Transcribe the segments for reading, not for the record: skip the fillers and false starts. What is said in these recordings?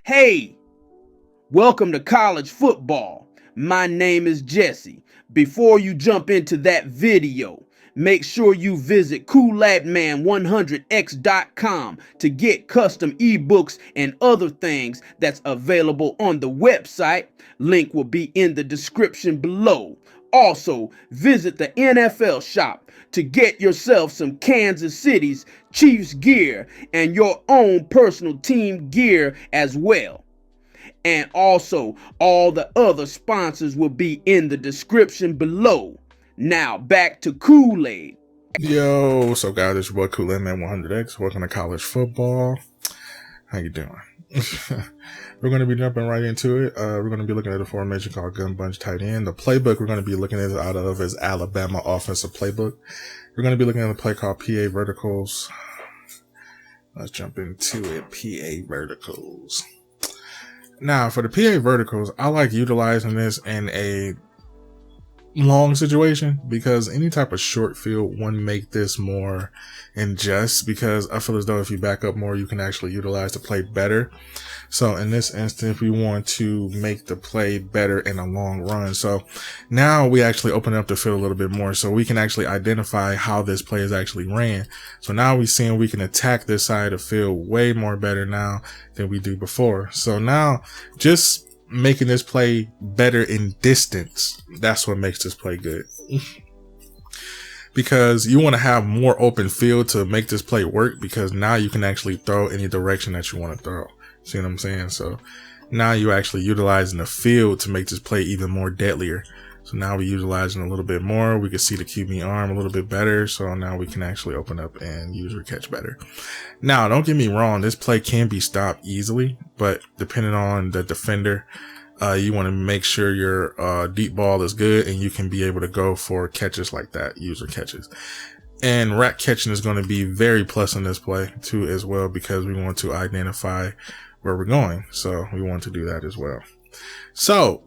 Hey, welcome to college football. My name is Jesse. Before you jump into that video, make sure you visit coolladman100x.com to get custom ebooks and other things that's available on the website. Link will be in the description below. Also, visit the NFL shop to get yourself some Kansas City's Chiefs gear and your own personal team gear as well. And also, all the other sponsors will be in the description below. Now, back to Kool-Aid. Yo, what's up, guys? It's your boy Kool-Aid100x. Welcome to college football. How you doing? We're going to be jumping right into it. We're going to be looking at a formation called Gun Bunch TE. The playbook we're going to be looking at out of is Alabama offensive playbook. We're going to be looking at a play called PA verticals. Let's jump into it. PA verticals. Now, for the PA verticals, I like utilizing this in a long situation because any type of short field wouldn't make this more unjust, because I feel as though if you back up more, you can actually utilize the play better. So in this instance, we want to make the play better in a long run. So now we actually open up the field a little bit more so we can actually identify how this play is actually ran. So now we're seeing we can attack this side of the field way more better now than we do before. So now just making this play better in distance, that's what makes this play good. Because you want to have more open field to make this play work, because now you can actually throw any direction that you want to throw. See what I'm saying? So now you're actually utilizing the field to make this play even more deadlier. So now we're utilizing a little bit more. We can see the QB arm a little bit better. So now we can actually open up and use or catch better. Now, don't get me wrong. This play can be stopped easily, but depending on the defender, you want to make sure your deep ball is good and you can be able to go for catches like that, user catches. And rack catching is going to be very plus in this play too as well, because we want to identify where we're going. So we want to do that as well. So,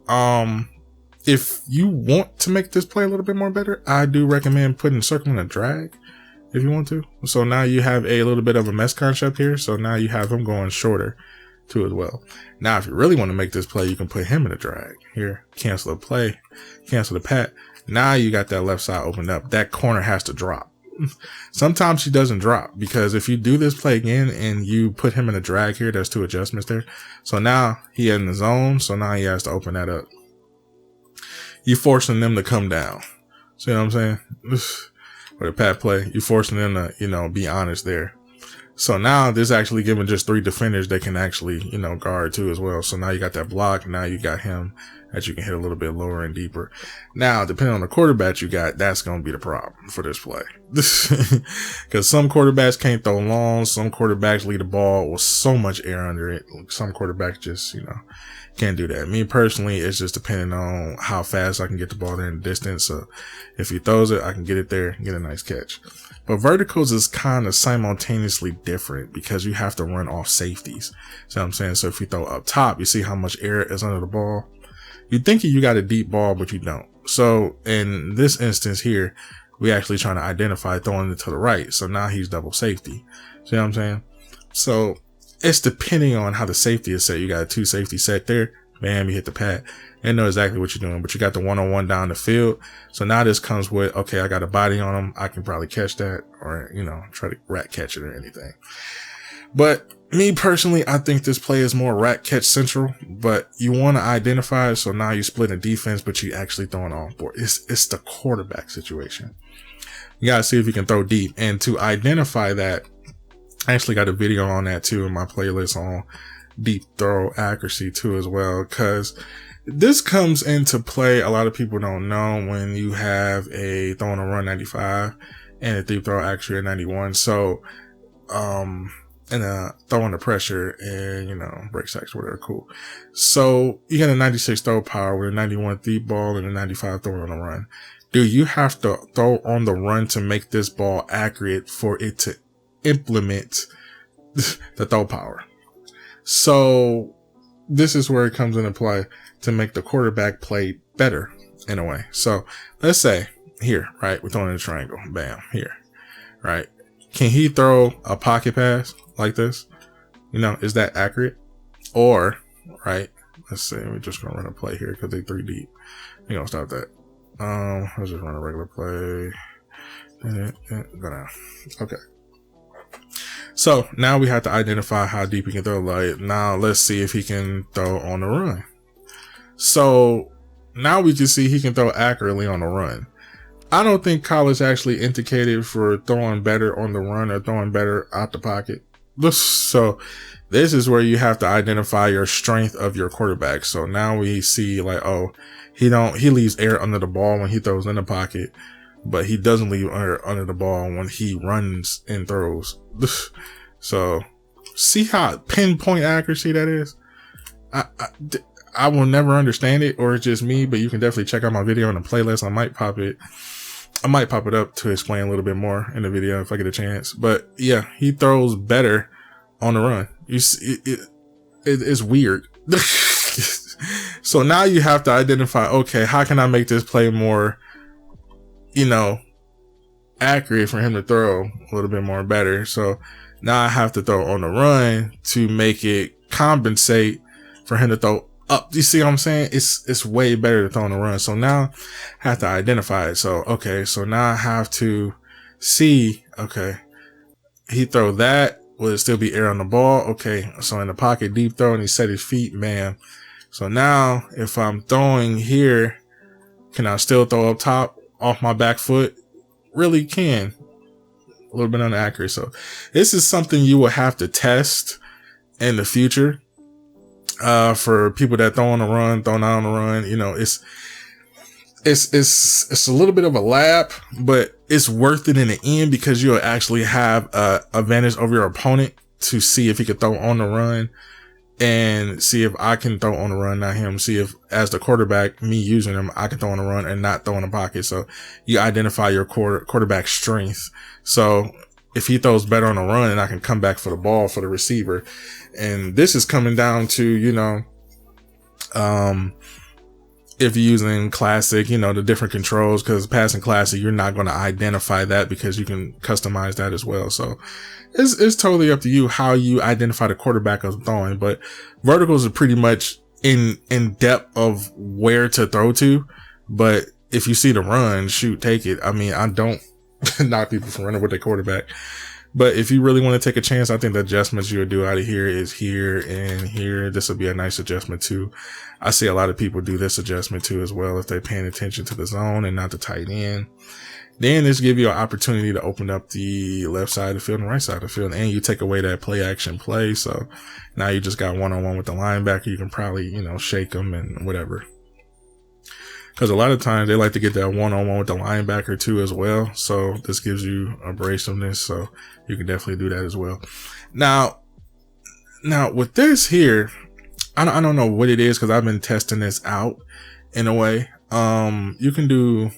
if you want to make this play a little bit more better, I do recommend putting circle in a drag if you want to. So now you have a little bit of a mess concept here. So now you have him going shorter too as well. Now, if you really want to make this play, you can put him in a drag here, cancel the play, cancel the pat. Now you got that left side opened up. That corner has to drop. Sometimes she doesn't drop, because if you do this play again and you put him in a drag here, there's two adjustments there. So now he in the zone. So now he has to open that up. You forcing them to come down. See what I'm saying? Or the pat play, you forcing them to, be honest there. So now this actually giving just three defenders they can actually, guard too as well. So now you got that block. Now you got him that you can hit a little bit lower and deeper. Now, depending on the quarterback you got, that's going to be the problem for this play. Because some quarterbacks can't throw long. Some quarterbacks lead the ball with so much air under it. Some quarterbacks just, can't do that. Me personally, it's just depending on how fast I can get the ball there in the distance. So if he throws it, I can get it there and get a nice catch. But verticals is kind of simultaneously different because you have to run off safeties. See what I'm saying? So if you throw up top, you see how much air is under the ball. You think you got a deep ball, but you don't. So in this instance here, we actually trying to identify throwing it to the right. So now he's double safety. See what I'm saying? So it's depending on how the safety is set. You got a two safety set there. Bam, you hit the pad. They know exactly what you're doing, but you got the one-on-one down the field. So now this comes with, okay, I got a body on him. I can probably catch that, or, try to rack catch it or anything. But me personally, I think this play is more rack catch central, but you want to identify it. So now you split a defense, but you actually throwing off board. It's the quarterback situation. You got to see if you can throw deep. And to identify that, I actually got a video on that too in my playlist on deep throw accuracy too as well, because this comes into play. A lot of people don't know when you have a throw and a run 95 and a deep throw accuracy at 91. So, and a throw under pressure and, break sacks, whatever, cool. So you got a 96 throw power with a 91 deep ball and a 95 throw on the run. Do you have to throw on the run to make this ball accurate for it to implement the throw power? So this is where it comes into play to make the quarterback play better. in a way. So let's say here, right, we're throwing a triangle, bam, here, right. Can he throw a pocket pass like this? You know, is that accurate? Or, right, let's say we're just gonna run a play here because they 3 deep. We're gonna stop that. Let's just run a regular play. Go down. Okay. So now we have to identify how deep he can throw. Like, now let's see if he can throw on the run. So now we just see he can throw accurately on the run. I don't think college actually indicated for throwing better on the run or throwing better out the pocket. So this is where you have to identify your strength of your quarterback. So now we see like, oh, he leaves air under the ball when he throws in the pocket, but he doesn't leave air under the ball when he runs and throws. So see how pinpoint accuracy that is? I will never understand it, or it's just me, but you can definitely check out my video on the playlist. I might pop it up to explain a little bit more in the video if I get a chance. But yeah, he throws better on the run. You see, it's weird. So now you have to identify, okay, how can I make this play more, you know, accurate for him to throw a little bit more better? So now I have to throw on the run to make it compensate for him to throw up. You see what I'm saying? It's way better to throw on the run. So now I have to identify it. So, okay. So now I have to see, okay, he throw that. Will it still be air on the ball? Okay. So in the pocket, deep throw, and he set his feet, man. So now if I'm throwing here, can I still throw up top off my back foot? Really can. A little bit inaccurate. So this is something you will have to test in the future. For people that throw on the run, throw not on the run, you know, it's a little bit of a lab, but it's worth it in the end because you'll actually have a advantage over your opponent to see if he could throw on the run and see if I can throw on the run, not him. See if, as the quarterback, me using him, I can throw on the run and not throw in the pocket. So you identify your quarterback strength. So if he throws better on the run, and I can come back for the ball for the receiver. And this is coming down to, you know, if you're using classic, you know, the different controls, because passing classic, you're not going to identify that because you can customize that as well. So it's totally up to you how you identify the quarterback of throwing, but verticals are pretty much in depth of where to throw to. But if you see the run, shoot, take it. I mean, I don't knock people from running with their quarterback. But if you really want to take a chance, I think the adjustments you would do out of here is here and here. This would be a nice adjustment too. I see a lot of people do this adjustment too as well if they're paying attention to the zone and not the tight end. Then this give you an opportunity to open up the left side of the field and right side of the field, and you take away that play action play. So now you just got one-on-one with the linebacker. You can probably, you know, shake them and whatever. Because a lot of times they like to get that one-on-one with the linebacker too as well. So this gives you abrasiveness. So you can definitely do that as well. Now with this here, I don't know what it is because I've been testing this out in a way. You can do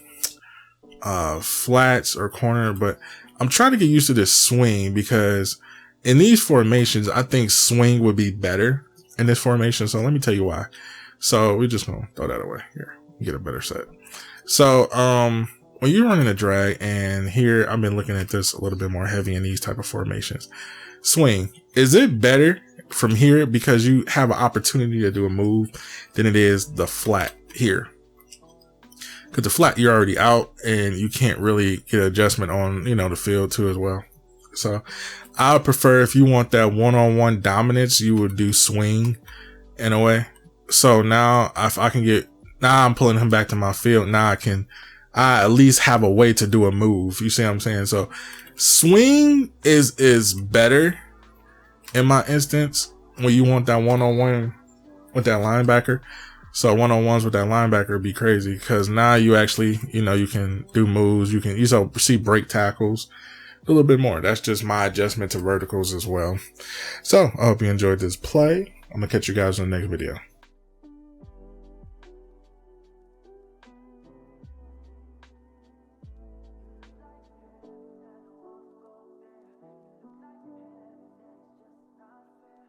flats or corner, but I'm trying to get used to this swing because in these formations, I think swing would be better in this formation. So let me tell you why. So we're just going to throw that away here. Get a better set. So when you're running a drag, and here I've been looking at this a little bit more heavy in these type of formations. Swing, is it better from here because you have an opportunity to do a move than it is the flat here? Because the flat, you're already out and you can't really get adjustment on, you know, the field too as well. So I would prefer, if you want that one-on-one dominance, you would do swing in a way. So now if I can get, now I'm pulling him back to my field. Now I at least have a way to do a move. You see what I'm saying? So swing is better in my instance when you want that one-on-one with that linebacker. So one-on-ones with that linebacker would be crazy because now you actually, you know, you can do moves. You see break tackles a little bit more. That's just my adjustment to verticals as well. So I hope you enjoyed this play. I'm going to catch you guys in the next video.